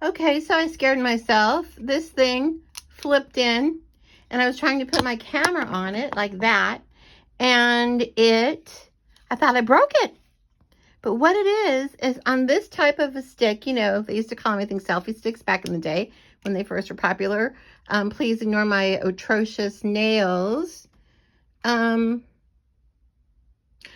Okay, so I scared myself. This thing flipped in, and I was trying to put my camera on it like that, and I thought I broke it. But what it is on this type of a stick, you know, they used to call them, I think, selfie sticks back in the day when they first were popular. Please ignore my atrocious nails. By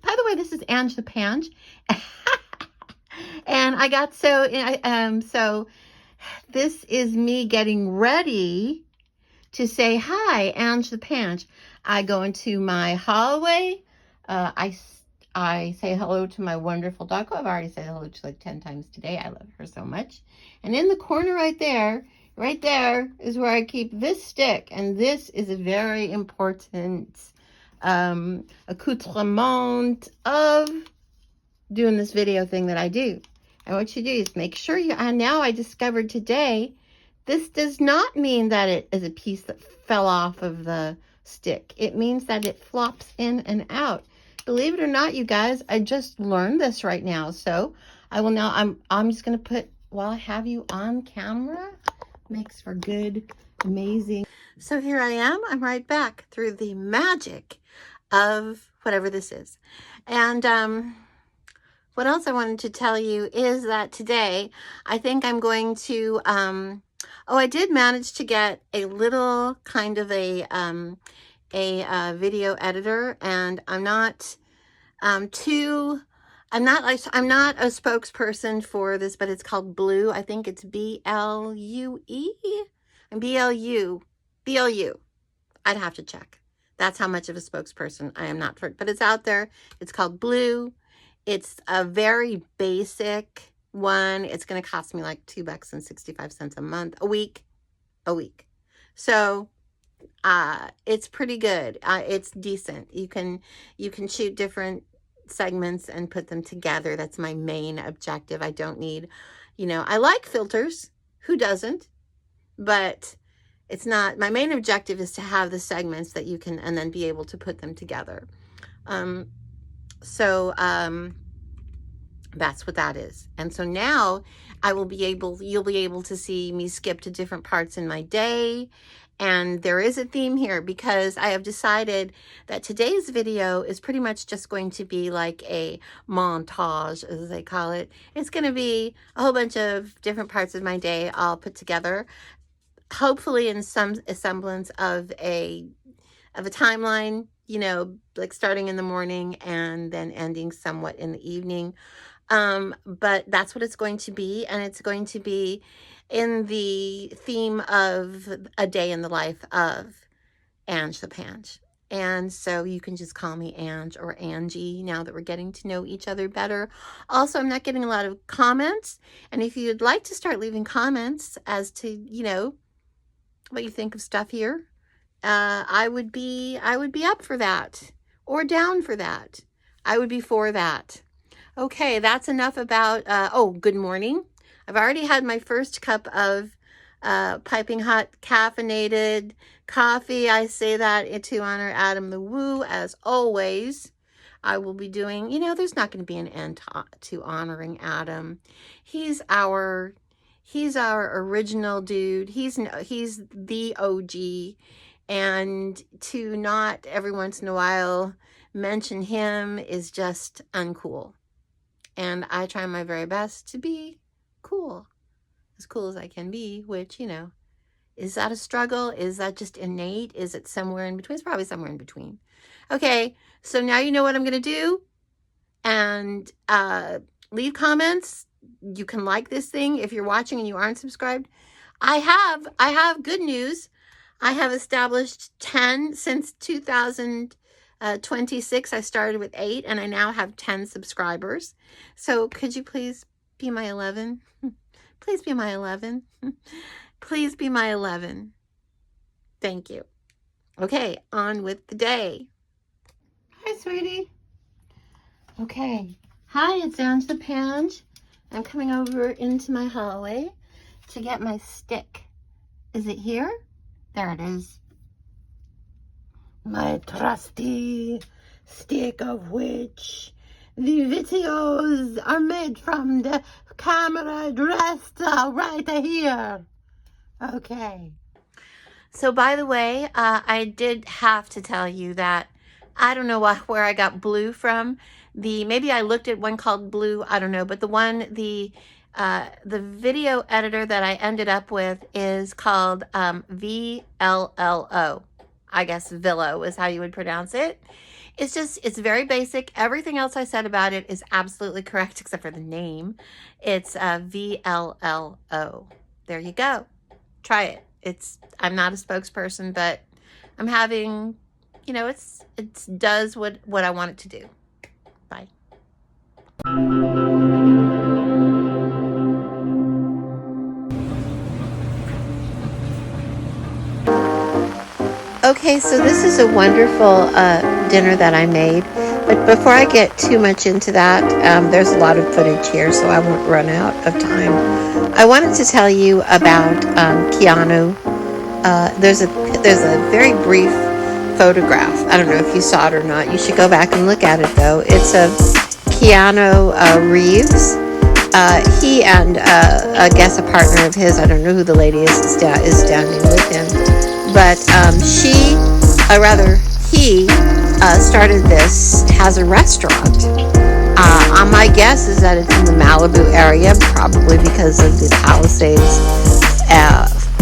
the way, this is Ange the Pange. And I got so this is me getting ready to say hi, Ange the Pange. I go into my hallway. I say hello to my wonderful dog, who I've already said hello to like 10 times today. I love her so much. And in the corner right there is where I keep this stick. And this is a very important accoutrement of doing this video thing that I do. And what you do is make sure and now I discovered today, this does not mean that it is a piece that fell off of the stick. It means that it flops in and out. Believe it or not, you guys, I just learned this right now. So I will now, I'm just going to put, while I have you on camera, makes for good, amazing. So here I am. I'm right back through the magic of whatever this is. And, what else I wanted to tell you is that today I think I'm going to, I did manage to get a little kind of a video editor, and I'm not a spokesperson for this, but it's called Blue. I think it's B-L-U-E and B-L-U. I'd have to check. That's how much of a spokesperson I am not for it, but it's out there. It's called Blue. It's a very basic one. It's going to cost me like $2.65 a week. So, it's pretty good. It's decent. You can shoot different segments and put them together. That's my main objective. I don't need, I like filters. Who doesn't? But it's not, my main objective is to have the segments that you can, and then be able to put them together. That's what that is. And so now you'll be able to see me skip to different parts in my day. And there is a theme here because I have decided that today's video is pretty much just going to be like a montage, as they call it. It's going to be a whole bunch of different parts of my day all put together, hopefully in some semblance of a timeline, like starting in the morning and then ending somewhat in the evening. But that's what it's going to be. And it's going to be in the theme of a day in the life of Ange the Pange. And so you can just call me Ange or Angie now that we're getting to know each other better. Also, I'm not getting a lot of comments. And if you'd like to start leaving comments as to, what you think of stuff here, I would be up for that or down for that. I would be for that. Okay, that's enough about, good morning. I've already had my first cup of piping hot caffeinated coffee. I say that to honor Adam the Woo, as always. I will be doing, there's not going to be an end to honoring Adam. He's our original dude. He's the OG. And to not every once in a while mention him is just uncool. And I try my very best to be cool, as cool as I can be, which, is that a struggle? Is that just innate? Is it somewhere in between? It's probably somewhere in between. Okay, so now you know what I'm going to do. And leave comments. You can like this thing if you're watching and you aren't subscribed. I have good news. I have established 10 since 2026. I started with 8 and I now have 10 subscribers. So could you please be my 11? Please be my 11. Please be my 11. Thank you. Okay, on with the day. Hi, sweetie. Okay. Hi, it's Ange the Pange. I'm coming over into my hallway to get my stick. Is it here? There it is. My trusty stick, of which the videos are made from, the camera dressed right here. Okay. So by the way, I did have to tell you that I don't know where I got blue from. Maybe I looked at one called Blue, I don't know, but the video editor that I ended up with is called VLLO. I guess Villo is how you would pronounce it. It's very basic. Everything else I said about it is absolutely correct except for the name. It's VLLO. There you go. Try it. I'm not a spokesperson, but I'm having, it does what I want it to do. Bye. Okay, so this is a wonderful dinner that I made. But before I get too much into that, there's a lot of footage here, so I won't run out of time. I wanted to tell you about Keanu. There's a very brief photograph. I don't know if you saw it or not. You should go back and look at it, though. It's of Keanu Reeves. He and I guess a partner of his, I don't know who the lady is standing with him, but he started this, has a restaurant. My guess is that it's in the Malibu area, probably because of the Palisades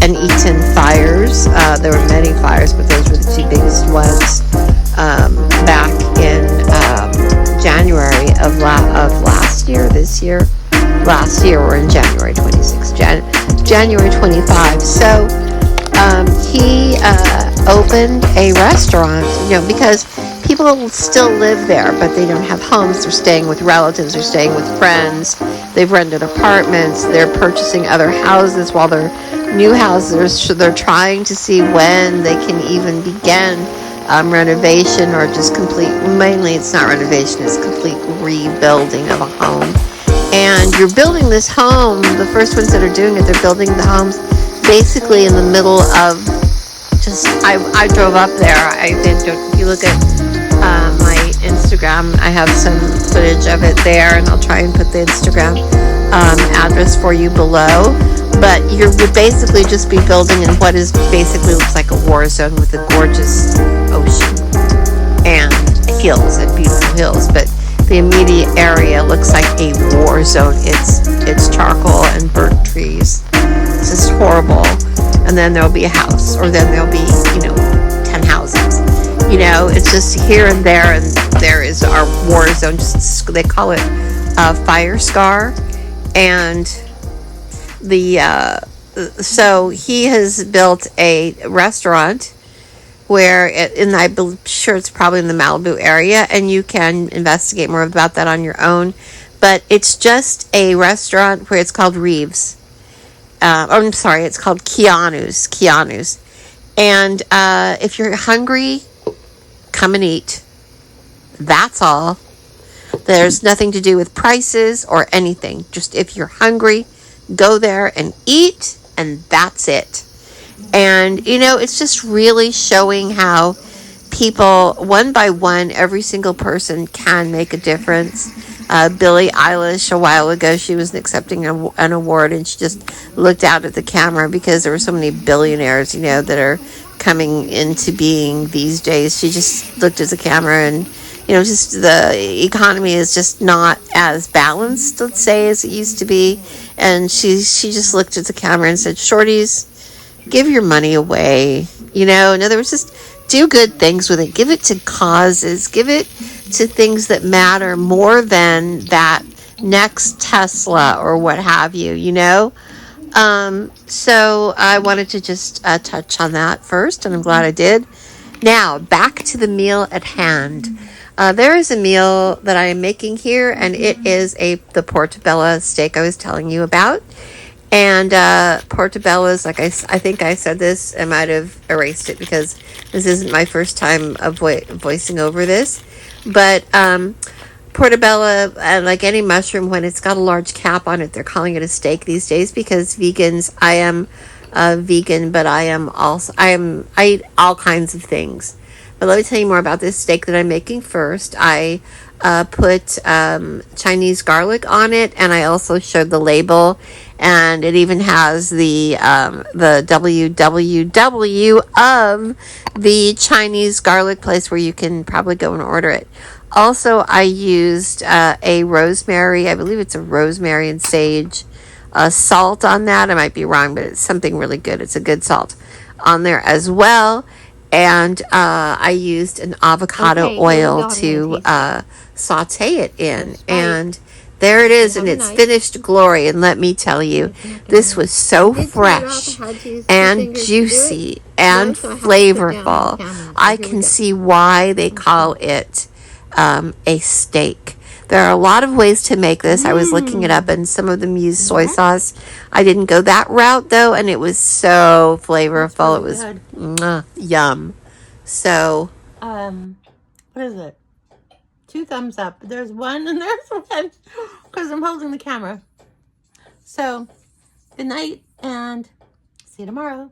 and Eaton fires. There were many fires, but those were the two biggest ones back in January of last year. Last year, we're in January 26, January 25. So he opened a restaurant, because people still live there, but they don't have homes. They're staying with relatives, they're staying with friends, they've rented apartments, they're purchasing other houses while their new houses, they're trying to see when they can even begin renovation or just mainly it's not renovation, it's complete rebuilding of a home. And you're building this home, the first ones that are doing it, they're building the homes basically in the middle of I drove up there. If you look at my Instagram, I have some footage of it there, and I'll try and put the Instagram address for you below. But you would basically just be building in what basically looks like a war zone with a gorgeous ocean and hills and beautiful hills. But the immediate area looks like a war zone. It's charcoal and burnt trees. It's just horrible. And then there'll be a house, or then there'll be 10 houses. It's just here and there, and there is our war zone. They call it fire scar. And so he has built a restaurant and I'm sure it's probably in the Malibu area, and you can investigate more about that on your own. But it's just a restaurant where it's called Reeves. I'm sorry, it's called Keanu's. And if you're hungry, come and eat. That's all. There's nothing to do with prices or anything. Just if you're hungry, go there and eat, and that's it. And, it's just really showing how people, one by one, every single person can make a difference. Billie Eilish, a while ago, she was accepting an award, and she just looked out at the camera because there were so many billionaires, that are coming into being these days. She just looked at the camera and, just the economy is just not as balanced, let's say, as it used to be. And she just looked at the camera and said, "Shorties, give your money away." In other words, just do good things with it. Give it to causes. Give it to things that matter more than that next Tesla or what have you, So I wanted to just touch on that first, and I'm glad I did. Now, back to the meal at hand. There is a meal that I am making here, and it is the portobello steak I was telling you about. And portobellos, like I think I said this, I might have erased it because this isn't my first time of voicing over this. But portobello, like any mushroom, when it's got a large cap on it, they're calling it a steak these days because vegans, I am vegan, but I eat all kinds of things But let me tell you more about this steak that I'm making first. I put Chinese garlic on it, and I also showed the label, and it even has the www of the Chinese garlic place where you can probably go and order it. Also, I used a rosemary, I believe it's a rosemary and sage salt on that. I might be wrong, but it's something really good. It's a good salt on there as well. And I used an avocado oil to saute it in. And there it is in its finished glory. And let me tell you, this was so fresh and juicy and flavorful. I can see why they call it a steak. There are a lot of ways to make this. I was looking it up, and some of them use soy sauce. I didn't go that route, though, and it was so flavorful. It was yum. So, what is it? 2 thumbs up. There's one, and there's one, because I'm holding the camera. So, good night, and see you tomorrow.